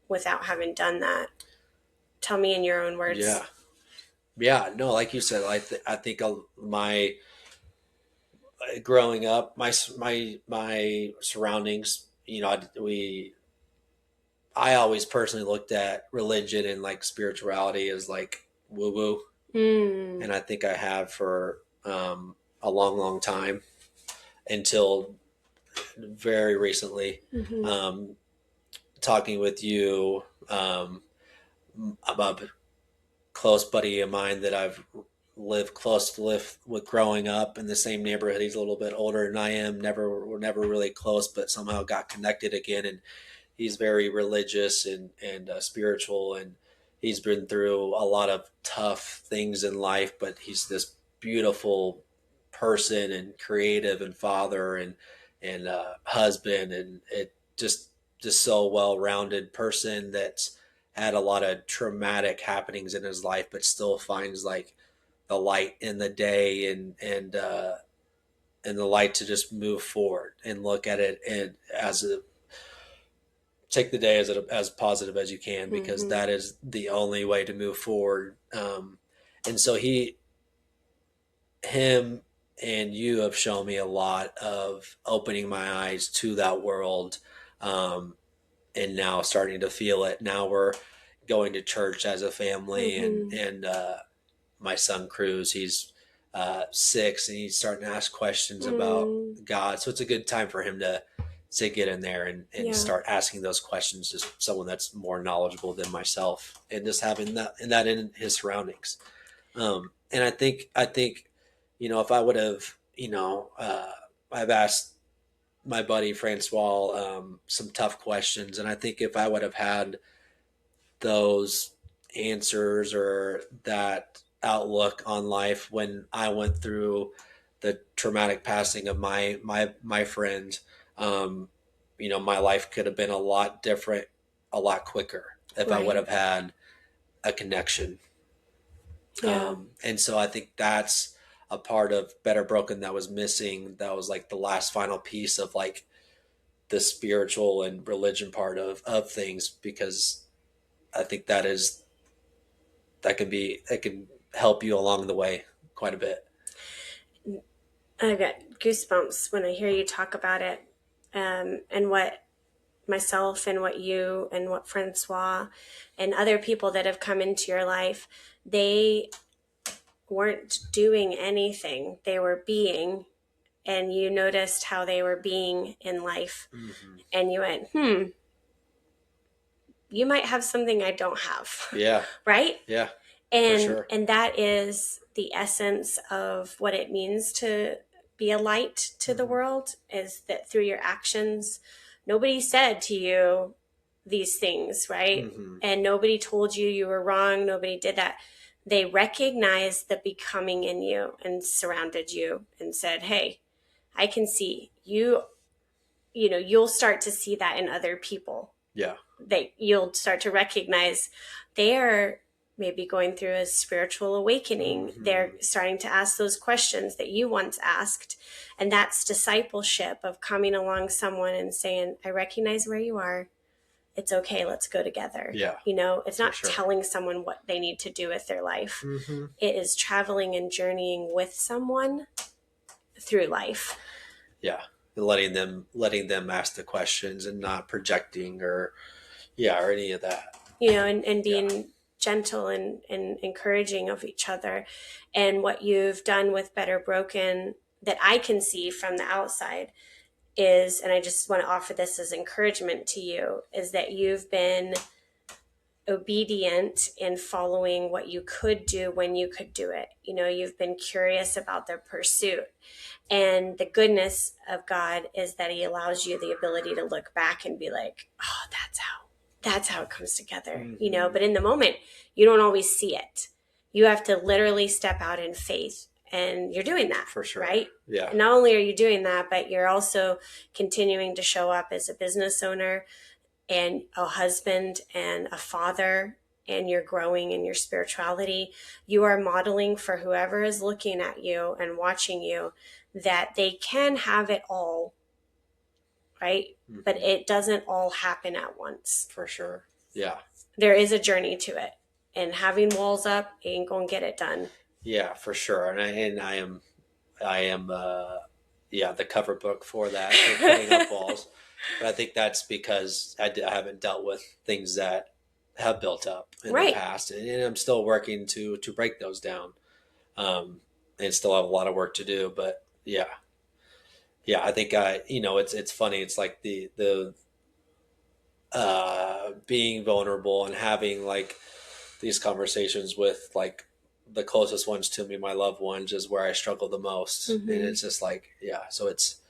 without having done that. Tell me in your own words. Yeah. No, like you said, I think my growing up, my surroundings, I always personally looked at religion and like spirituality as like woo woo. And I think I have for a long, long time until very recently. Talking with you about a close buddy of mine that I've lived close to live with growing up in the same neighborhood. He's a little bit older than I am. We're never really close, but somehow got connected again. And he's very religious and spiritual, and he's been through a lot of tough things in life, but he's this beautiful person and creative and father and husband, and it just so well-rounded person that's had a lot of traumatic happenings in his life, but still finds like the light in the day and the light to just move forward and look at it and take the day as positive as you can, because that is the only way to move forward. And so him and you have shown me a lot of opening my eyes to that world, and now starting to feel it. Now we're going to church as a family, and my son Cruz, he's 6, and he's starting to ask questions about God. So it's a good time for him to get in there and start asking those questions to someone that's more knowledgeable than myself, and just having that in his surroundings. And I think, if I would have, I've asked my buddy Francois some tough questions, and I think if I would have had those answers or that outlook on life when I went through the traumatic passing of my friend, my life could have been a lot different, a lot quicker if I would have had a connection. And so I think that's a part of Better Broken that was missing. That was like the last final piece of like the spiritual and religion part of things, because I think that can help you along the way quite a bit. I got goosebumps when I hear you talk about it, and what myself and what you and what Francois and other people that have come into your life, they weren't doing anything. They were being, and you noticed how they were being in life, and you went, you might have something I don't have. Yeah. Right? Yeah. And sure. And that is the essence of what it means to be a light to the world, is that through your actions, nobody said to you these things, right? And nobody told you were wrong. Nobody did that. They recognized the becoming in you and surrounded you and said, hey, I can see you. You'll start to see that in other people. Yeah. You'll start to recognize they are maybe going through a spiritual awakening. They're starting to ask those questions that you once asked. And that's discipleship, of coming along someone and saying, I recognize where you are. It's okay. Let's go together. Yeah. It's not telling someone what they need to do with their life. It is traveling and journeying with someone through life. Yeah. Letting them ask the questions and not projecting or any of that. And being gentle and encouraging of each other. And what you've done with Better Broken that I can see from the outside is, and I just want to offer this as encouragement to you, is that you've been obedient in following what you could do when you could do it. You've been curious about the pursuit. And the goodness of God is that he allows you the ability to look back and be like, oh, that's how it comes together, but in the moment, you don't always see it. You have to literally step out in faith, and you're doing that. For sure. Right? Yeah. And not only are you doing that, but you're also continuing to show up as a business owner and a husband and a father, and you're growing in your spirituality. You are modeling for whoever is looking at you and watching you that they can have it all, right? Mm-hmm. But it doesn't all happen at once. For sure. Yeah. There is a journey to it, and having walls up ain't gonna get it done. Yeah, for sure. And I am the cover book for that, for putting up walls. But I think that's because I haven't dealt with things that have built up in the past, and I'm still working to break those down, and still have a lot of work to do. But yeah, I think it's funny. It's like the being vulnerable and having like these conversations with like the closest ones to me, my loved ones, is where I struggle the most. Mm-hmm. And it's just like, so it's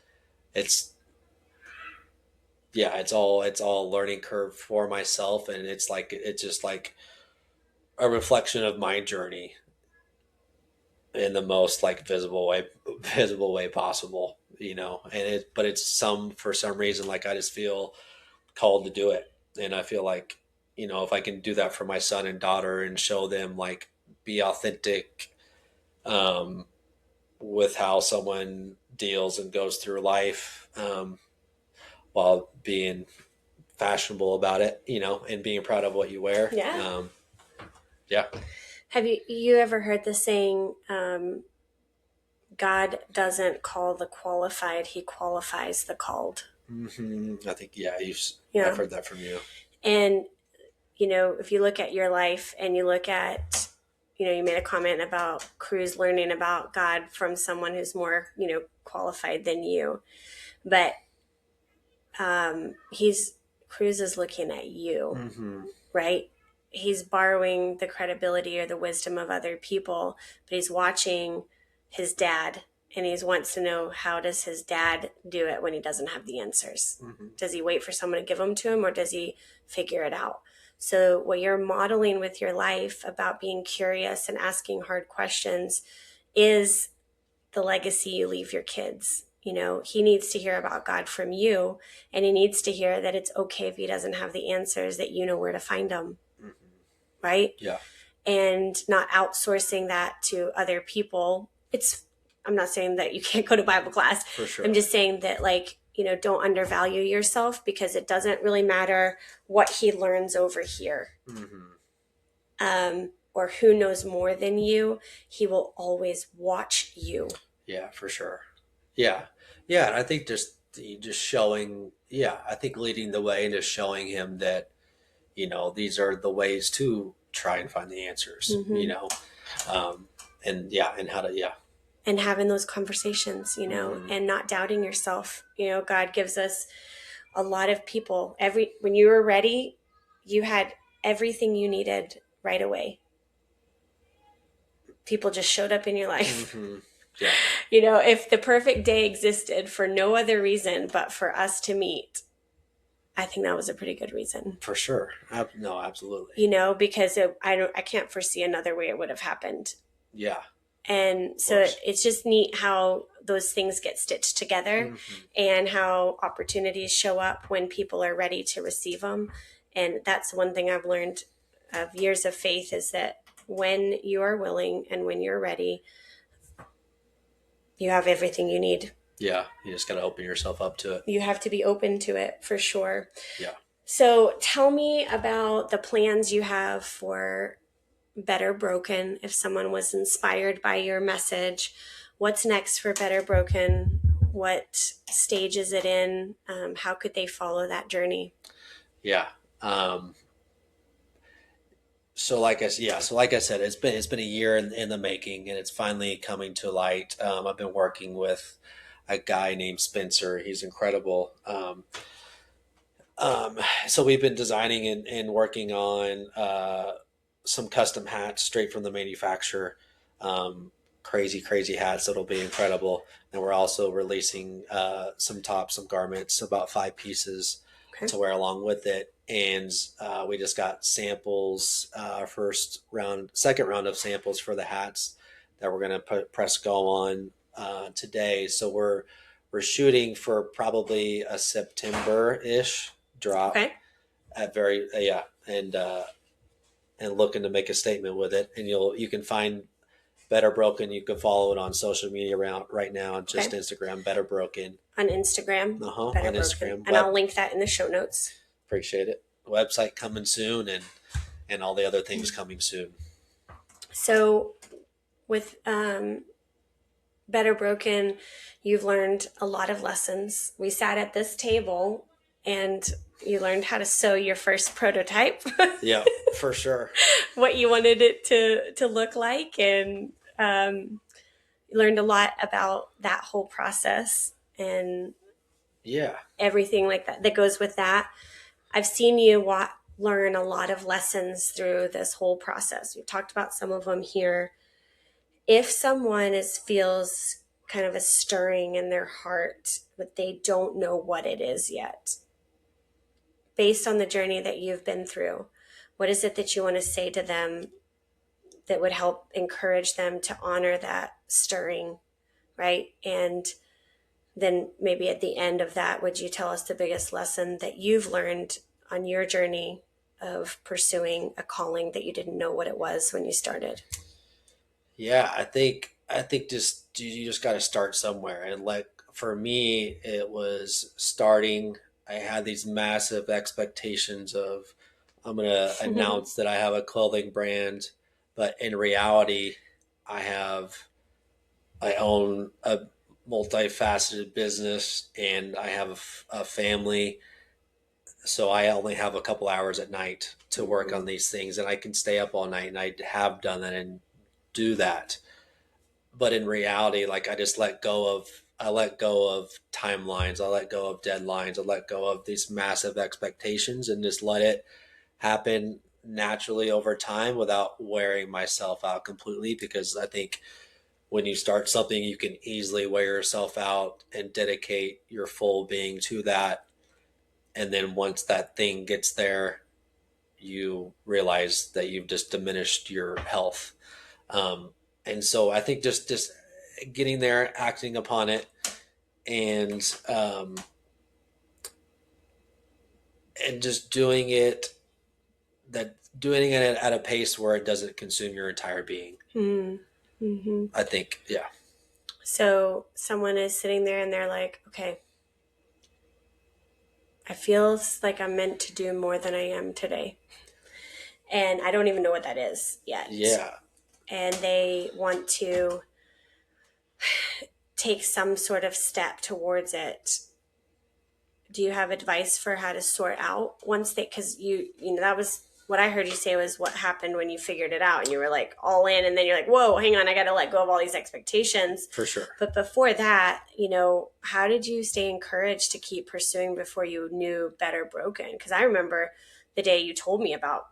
all learning curve for myself. And it's just like a reflection of my journey in the most like visible way possible, but it's for some reason, like I just feel called to do it. And I feel like, if I can do that for my son and daughter and show them like, be authentic with how someone deals and goes through life, while being fashionable about it, and being proud of what you wear. Yeah. Yeah. Have you ever heard the saying, God doesn't call the qualified, he qualifies the called? Mm-hmm. I think, I've heard that from you. And, if you look at your life and you look at, you made a comment about Cruz learning about God from someone who's more, qualified than you. But Cruz is looking at you, mm-hmm. right? He's borrowing the credibility or the wisdom of other people, but he's watching his dad, and he wants to know, how does his dad do it when he doesn't have the answers? Mm-hmm. Does he wait for someone to give them to him, or does he figure it out? So what you're modeling with your life about being curious and asking hard questions is the legacy you leave your kids. He needs to hear about God from you, and he needs to hear that it's okay if he doesn't have the answers, that you know where to find them. Mm-hmm. Right? Yeah. And not outsourcing that to other people. I'm not saying that you can't go to Bible class. For sure. I'm just saying that, don't undervalue yourself, because it doesn't really matter what he learns over here. Mm-hmm. Or who knows more than you. He will always watch you. Yeah, for sure. Yeah. Yeah. And I think just showing, I think leading the way and just showing him that, these are the ways to try and find the answers, mm-hmm. And how to, and having those conversations, mm-hmm. and not doubting yourself. God gives us a lot of people. When you were ready, you had everything you needed right away. People just showed up in your life. Mm-hmm. Yeah. If the perfect day existed for no other reason but for us to meet, I think that was a pretty good reason. For sure. No, absolutely. Because I can't foresee another way it would have happened. Yeah. And so it's just neat how those things get stitched together, mm-hmm. and how opportunities show up when people are ready to receive them. And that's one thing I've learned of years of faith, is that when you are willing and when you're ready, you have everything you need. Yeah. You just got to open yourself up to it. You have to be open to it, for sure. Yeah. So tell me about the plans you have for Better Broken. If someone was inspired by your message, what's next for Better Broken? What stage is it in? How could they follow that journey? Yeah. So like I said, it's been a year in the making, and it's finally coming to light. I've been working with a guy named Spencer. He's incredible. So we've been designing and working on some custom hats straight from the manufacturer. Um, crazy hats that'll be incredible. And we're also releasing some tops, some garments, about 5 pieces Okay. to wear along with it. And we just got samples, second round of samples for the hats that we're going to press go on today. So we're shooting for probably a September-ish drop Okay. at very yeah, and looking to make a statement with it. And you can find Better Broken. You can follow it on social media around right now, just Okay. Instagram Better Broken. On Instagram, Better On Broken. Instagram. And I'll link that in the show notes. Appreciate it. Website coming soon, and all the other things coming soon. So with Better Broken, you've learned a lot of lessons. We sat at this table and you learned how to sew your first prototype. Yeah, for sure. What you wanted it to look like, and you learned a lot about that whole process and Yeah, everything like that goes with that. I've seen you learn a lot of lessons through this whole process. We've talked about some of them here. If someone feels kind of a stirring in their heart, but they don't know what it is yet, based on the journey that you've been through, what is it that you want to say to them that would help encourage them to honor that stirring, right? And then maybe at the end of that, would you tell us the biggest lesson that you've learned on your journey of pursuing a calling that you didn't know what it was when you started? yeah. I think just you just got to start somewhere, and like for me, it was starting. I had these massive expectations of I'm going to announce that I have a clothing brand, but in reality, I have I own a multifaceted business and I have a family. So I only have a couple hours at night to work on these things, and I can stay up all night, and I have done that and do that. But in reality, like I let go of timelines, I let go of deadlines, I let go of these massive expectations and just let it happen naturally over time without wearing myself out completely. Because I think when you start something, you can easily wear yourself out and dedicate your full being to that. And then once that thing gets there, you realize that you've just diminished your health. Um, and so I think just getting there, acting upon it, and and just doing it at a pace where it doesn't consume your entire being. Mm-hmm. I think, yeah. So someone is sitting there and they're like, okay, I feel like I'm meant to do more than I am today. And I don't even know what that is yet. Yeah. And they want to take some sort of step towards it. Do you have advice for how to sort out once because you know, that was what I heard you say was what happened when you figured it out and you were like all in, and then you're like, whoa, hang on, I got to let go of all these expectations. For sure. But before that, you know, how did you stay encouraged to keep pursuing before you knew Better Broken? Because I remember the day you told me about,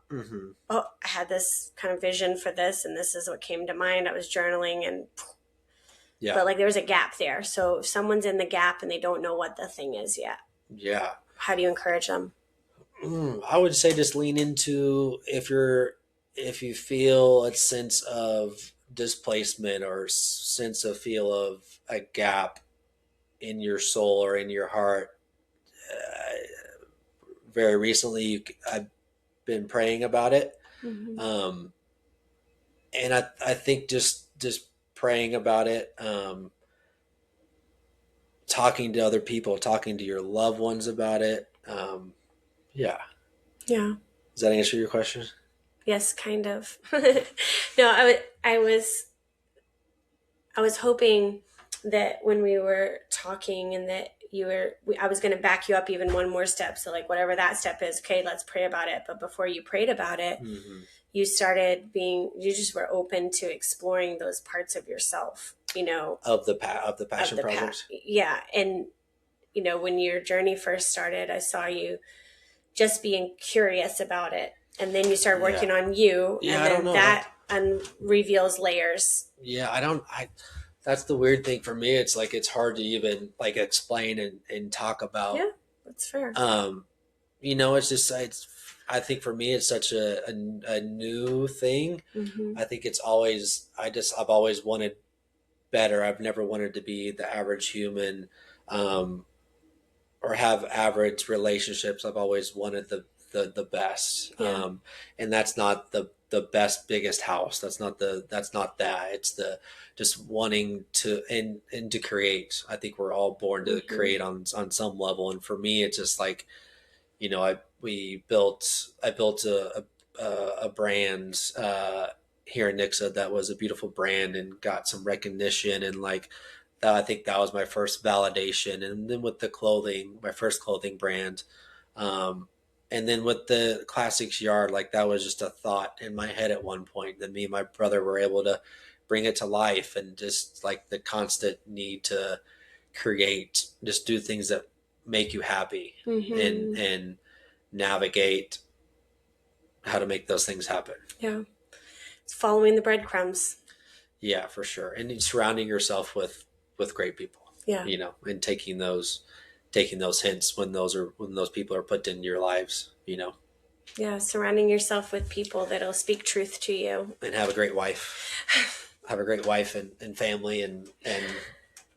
oh, I had this kind of vision for this, and this is what came to mind. I was journaling, and Yeah. but like there was a gap there. So if someone's in the gap and they don't know what the thing is yet, Yeah. how do you encourage them? I would say just lean into if you feel a sense of displacement or sense of feel of a gap in your soul or in your heart. Very recently, I've been praying about it, and I think just praying about it, talking to other people, talking to your loved ones about it. Yeah. Yeah. Does that answer your question? Yes, kind of. No, I was hoping that when we were talking and that I was going to back you up even one more step. So like whatever that step is, okay, let's pray about it. But before you prayed about it, you just were open to exploring those parts of yourself, you know, of the passion project. Yeah. And, you know, when your journey first started, I saw you just being curious about it. And then you start working Yeah. on you, Yeah, and I don't then know that reveals layers. yeah, that's the weird thing for me. It's like, it's hard to even like explain and talk about. Yeah, that's fair. Um, it's just, I think for me, it's such a new thing. Mm-hmm. I think I've always wanted better. I've never wanted to be the average human, um, or have average relationships. I've always wanted the best. Yeah. And that's not the best, biggest house. That's not that. It's the just wanting to and to create. I think we're all born to Mm-hmm. create on some level. And for me, it's just like, I built a brand here in Nixa that was a beautiful brand and got some recognition, and like that, I think that was my first validation. And then with the clothing, my first clothing brand, um, and then with the classics yard, like that was just a thought in my head at one point. That me and my brother were able to bring it to life, and just like the constant need to create, just do things that make you happy, Mm-hmm. and navigate how to make those things happen. Yeah. It's following the breadcrumbs. Yeah, for sure. And surrounding yourself with great people. Yeah. And taking those hints when those people are put in your lives. Yeah. Surrounding yourself with people that'll speak truth to you. And have a great wife. Have a great wife and family, and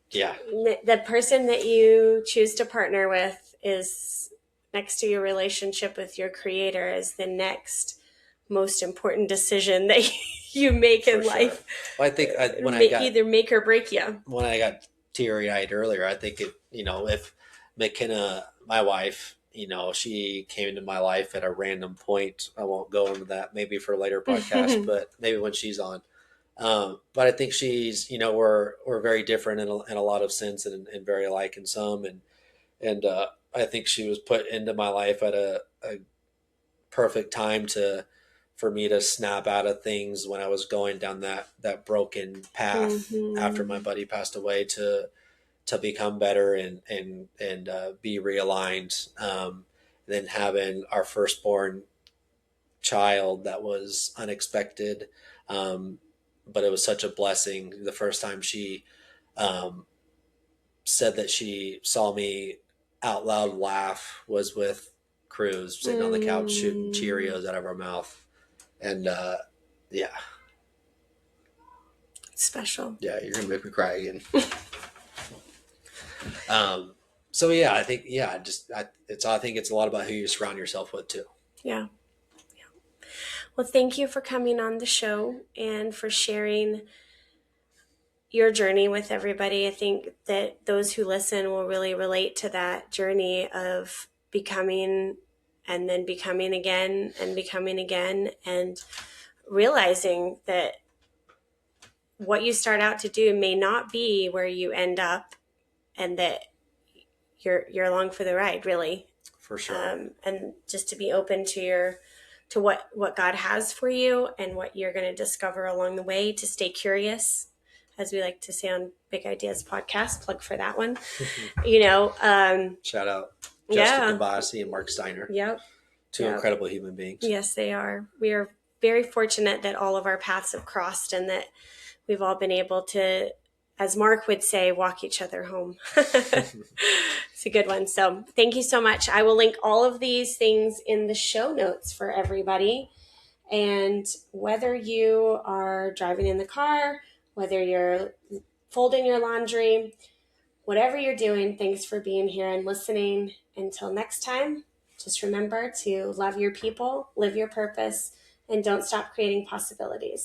yeah. The person that you choose to partner with is, next to your relationship with your creator, is the next most important decision that you make in For sure. life. Well, I think either make or break you. When I got teary eyed earlier, I think if McKenna, my wife, she came into my life at a random point. I won't go into that, maybe for a later podcast, but maybe when she's on. But I think we're very different in a lot of sense, and very alike in some, and I think she was put into my life at a perfect time for me to snap out of things when I was going down that broken path after my buddy passed away, to become better, and be realigned. Then having our firstborn child, that was unexpected, but it was such a blessing. The first time she um, said that she saw me out loud laugh was with Cruz sitting on the couch shooting Cheerios out of her mouth. And yeah. Special. Yeah, you're gonna make me cry again. So yeah, I think I think it's a lot about who you surround yourself with too. Yeah. Well, thank you for coming on the show and for sharing your journey with everybody. I think that those who listen will really relate to that journey of becoming, and then becoming again, and realizing that what you start out to do may not be where you end up, and that you're along for the ride, really. For sure. And just to be open to what God has for you, and what you're going to discover along the way, to stay curious, as we like to say on Big Ideas podcast, plug for that one. Shout out Jessica Kabasi and Mark Steiner. Yep. Two incredible human beings. Yes, they are. We are very fortunate that all of our paths have crossed, and that we've all been able to, as Mark would say, walk each other home. It's a good one. So thank you so much. I will link all of these things in the show notes for everybody. And whether you are driving in the car, whether you're folding your laundry, whatever you're doing, thanks for being here and listening. Until next time, just remember to love your people, live your purpose, and don't stop creating possibilities.